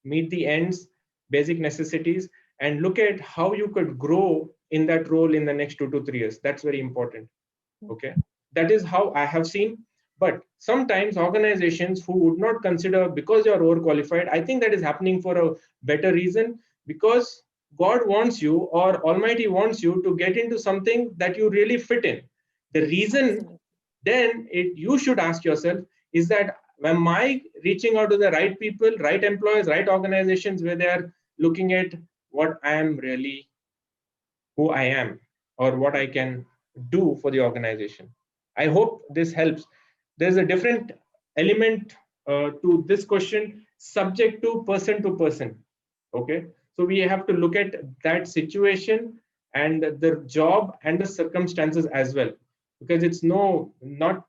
meet the ends, basic necessities, and look at how you could grow in that role in the next 2 to 3 years. That's very important. Okay, that is how I have seen. But sometimes organizations who would not consider, because you are overqualified, I think that is happening for a better reason, because God wants you or Almighty wants you to get into something that you really fit in. The reason then you should ask yourself is that, am I reaching out to the right people, right employees, right organizations where they are looking at what I am really, who I am, or what I can do for the organization. I hope this helps. There's a different element to this question, subject to person. Okay, so we have to look at that situation and the job and the circumstances as well, because it's not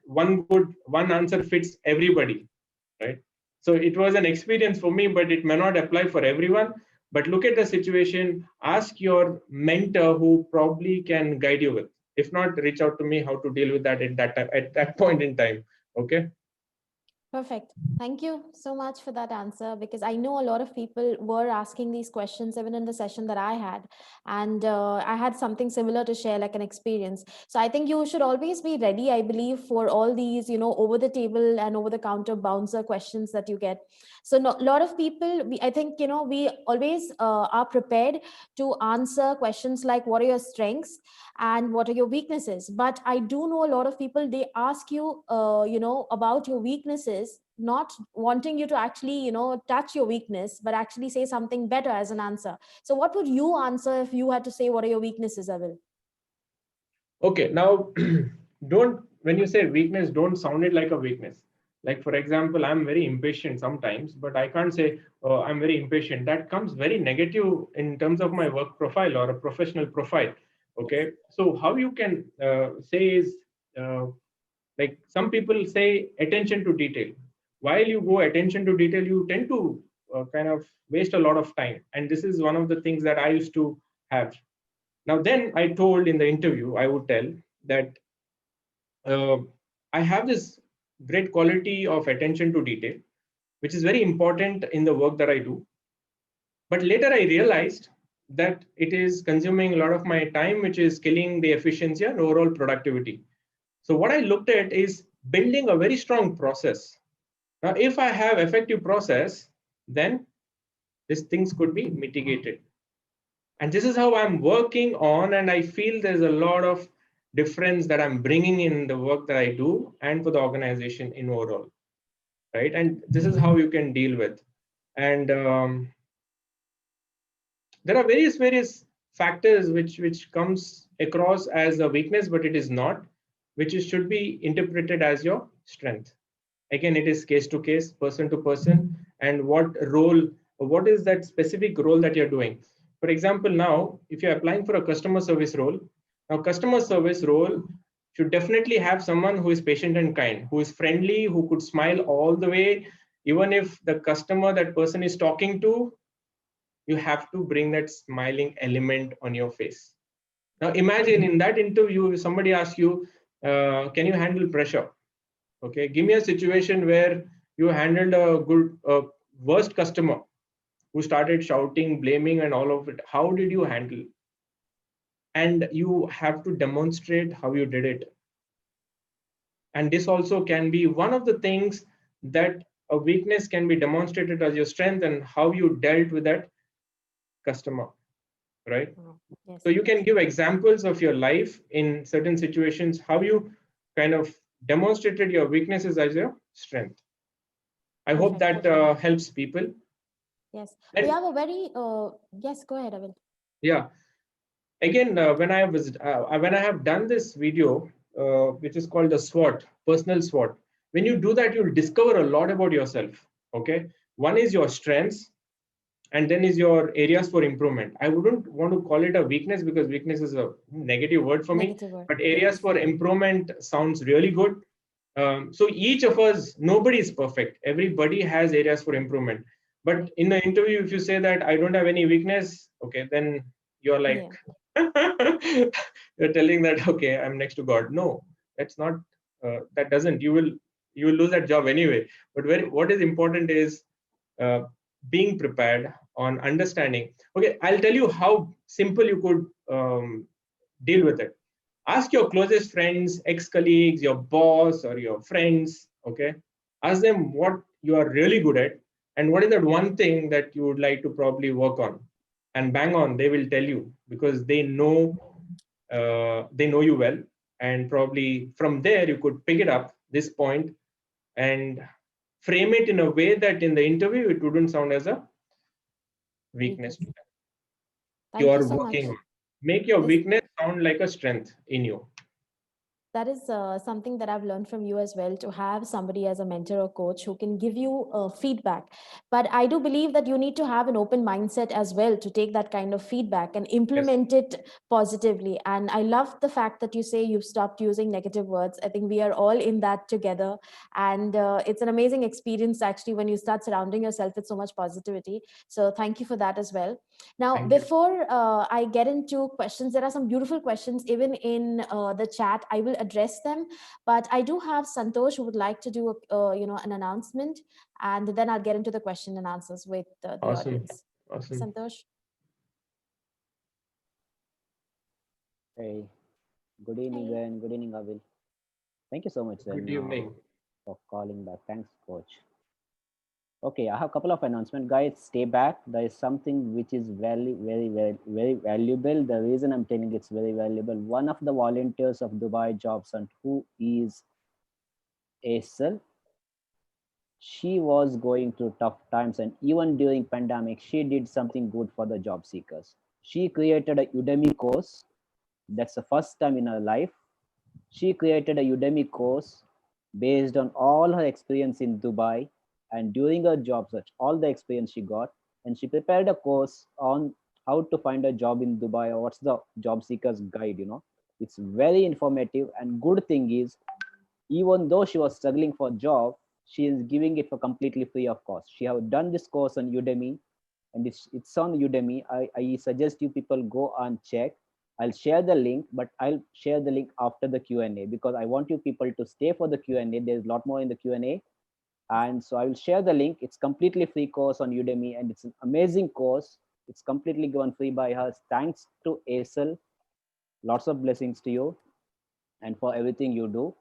one answer fits everybody, right? So it was an experience for me, but it may not apply for everyone. But look at the situation, ask your mentor who probably can guide you with. If not, reach out to me how to deal with that at that time, at that point in time. Okay. Perfect. Thank you so much for that answer, because I know a lot of people were asking these questions even in the session that I had. And I had something similar to share, like an experience. So I think you should always be ready, I believe, for all these, over the table and over the counter bouncer questions that you get. So a lot of people, I think, we always are prepared to answer questions like, what are your strengths and what are your weaknesses? But I do know a lot of people, they ask you, about your weaknesses, not wanting you to actually, touch your weakness, but actually say something better as an answer. So what would you answer if you had to say, what are your weaknesses, Avil? Okay, now don't, when you say weakness, don't sound it like a weakness. Like, for example, I'm very impatient sometimes, but I can't say, oh, I'm very impatient. That comes very negative in terms of my work profile or a professional profile. Okay, so how you can say is, like, some people say attention to detail. While you go attention to detail, you tend to kind of waste a lot of time. And this is one of the things that I used to have. Now, then I told in the interview, I would tell that uh, I have this great quality of attention to detail, which is very important in the work that I do. But later I realized that it is consuming a lot of my time, which is killing the efficiency and overall productivity. So what I looked at is building a very strong process. Now, if I have effective process, then these things could be mitigated. And this is how I'm working on, and I feel there's a lot of difference that I'm bringing in the work that I do and for the organization in overall, right? And this is how you can deal with. And there are various factors which comes across as a weakness, but it is not, which should be interpreted as your strength. Again, it is case to case, person to person, and what is that specific role that you're doing. For example, now if you're applying for a customer service role, now customer service role should definitely have someone who is patient and kind, who is friendly, who could smile all the way, even if the customer that person is talking to, you have to bring that smiling element on your face. Now imagine in that interview somebody asks you, can you handle pressure? Okay, give me a situation where you handled a worst customer who started shouting, blaming, and all of it. How did you handle? And you have to demonstrate how you did it. And this also can be one of the things that a weakness can be demonstrated as your strength, and how you dealt with that customer, right? Yes. So you can give examples of your life in certain situations, how you kind of demonstrated your weaknesses as your strength. I hope that helps people. Yes, And we have a very yes, go ahead, Avil. yeah, again, when I have done this video, which is called the SWOT, personal SWOT. When you do that, you'll discover a lot about yourself. Okay, one is your strengths, and then is your areas for improvement. I wouldn't want to call it a weakness, because weakness is a negative word for me, Negative word. but areas Yes. for improvement sounds really good. So each of us, nobody is perfect, everybody has areas for improvement. But in the interview, if you say that I don't have any weakness, okay, then you're like, you're telling that, okay, I'm next to God. No, that's not, that doesn't, you will lose that job anyway. But what is important is uh, being prepared on understanding. Okay, I'll tell you how simple you could deal with it. Ask your closest friends, ex-colleagues, your boss, or your friends. Okay, ask them what you are really good at, and what is that one thing that you would like to probably work on. And bang on, they will tell you, because they know you well, and probably from there you could pick it up this point and frame it in a way that in the interview it wouldn't sound as a weakness to them. You Thank you are so much. working on. Make your This weakness sound like a strength in you. that is something that I've learned from you as well, to have somebody as a mentor or coach who can give you feedback. But I do believe that you need to have an open mindset as well to take that kind of feedback and Yes, implement it positively. And I love the fact that you say you've stopped using negative words. I think we are all in that together. And it's an amazing experience actually when you start surrounding yourself with so much positivity. So thank you for that as well. Now, thank you. before I get into questions, there are some beautiful questions even in the chat. I will address them, but I do have Santosh who would like to do an announcement, and then I'll get into the question and answers with the Awesome, audience. awesome. Santosh. Hey, good evening, Hi. and good evening, Avil. Thank you so much, Good then, evening. for calling back. Thanks, coach. Okay, I have a couple of announcements, guys. Stay back. There is something which is very valuable. The reason I'm telling it's very valuable. One of the volunteers of Dubai Jobs Hunt, who is Aisel, she was going through tough times, and even during pandemic, she did something good for the job seekers. She created a Udemy course. That's the first time in her life. She created a Udemy course based on all her experience in Dubai and during her job search, all the experience she got. And she prepared a course on how to find a job in Dubai, or what's the job seeker's guide. It's very informative. And good thing is, even though she was struggling for a job, she is giving it for completely free of cost. She have done this course on Udemy, and it's on Udemy. I suggest you people go and check. I'll share the link, but I'll share the link after the Q&A, because I want you people to stay for the Q&A. There's a lot more in the Q&A. And so I will share the link. It's completely free course on Udemy, and it's an amazing course. It's completely given free by her. Thanks to Aisel. Lots of blessings to you and for everything you do.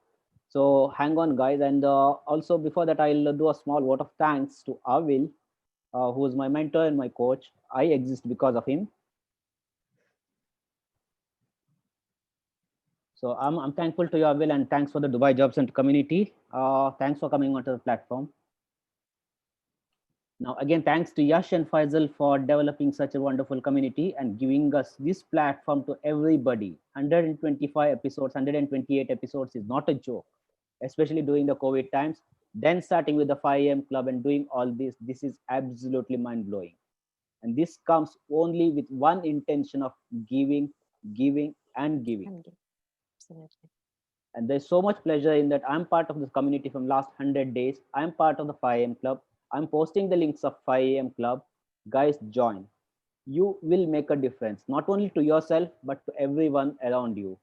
So hang on, guys. And also before that, I'll do a small vote of thanks to Avil, who is my mentor and my coach. I exist because of him. So I'm thankful to you, Avil, and thanks for the Dubai Jobs and community. Thanks for coming onto the platform. Now, again, thanks to Yash and Faisal for developing such a wonderful community and giving us this platform to everybody. 125 episodes, 128 episodes is not a joke, especially during the COVID times. Then starting with the 5 a.m. club and doing all this is absolutely mind blowing. And this comes only with one intention of giving, giving, and giving. Absolutely. And there's so much pleasure in that I'm part of this community from last 100 days. I'm part of the 5 a.m. club. I'm posting the links of 5 a.m. club. Guys, join. You will make a difference, not only to yourself, but to everyone around you.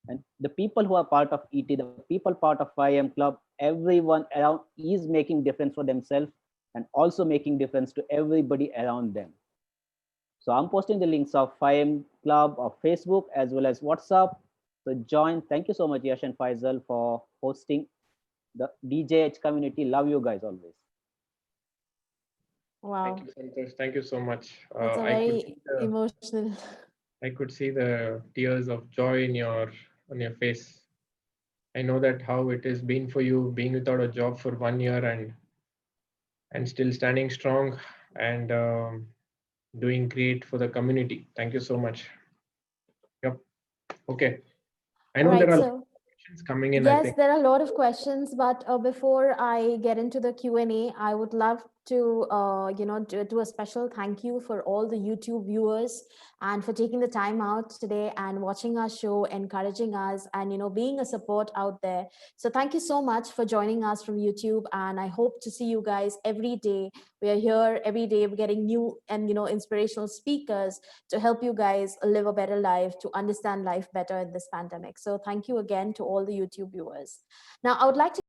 And the people who are part of ET, the people part of 5 a.m. club, everyone around is making difference for themselves and also making difference to everybody around them. So I'm posting the links of 5 a.m. club of Facebook as well as WhatsApp. So join. Thank you so much, Yash and Faisal, for hosting the DJH community. Love you guys always. Wow. Thank you, Santosh. Thank you so much. That's a very emotional. I could see the tears of joy in on your face. I know that how it has been for you being without a job for 1 year and still standing strong and doing great for the community. Thank you so much. Yep. Okay. I All know there right, are so questions coming in, I yes, think. there are a lot of questions, but before I get into the Q&A, I would love to, do a special thank you for all the YouTube viewers and for taking the time out today and watching our show, encouraging us, and being a support out there. So thank you so much for joining us from YouTube, and I hope to see you guys every day. We are here every day, getting new and inspirational speakers to help you guys live a better life, to understand life better in this pandemic. So thank you again to all the YouTube viewers. Now, I would like to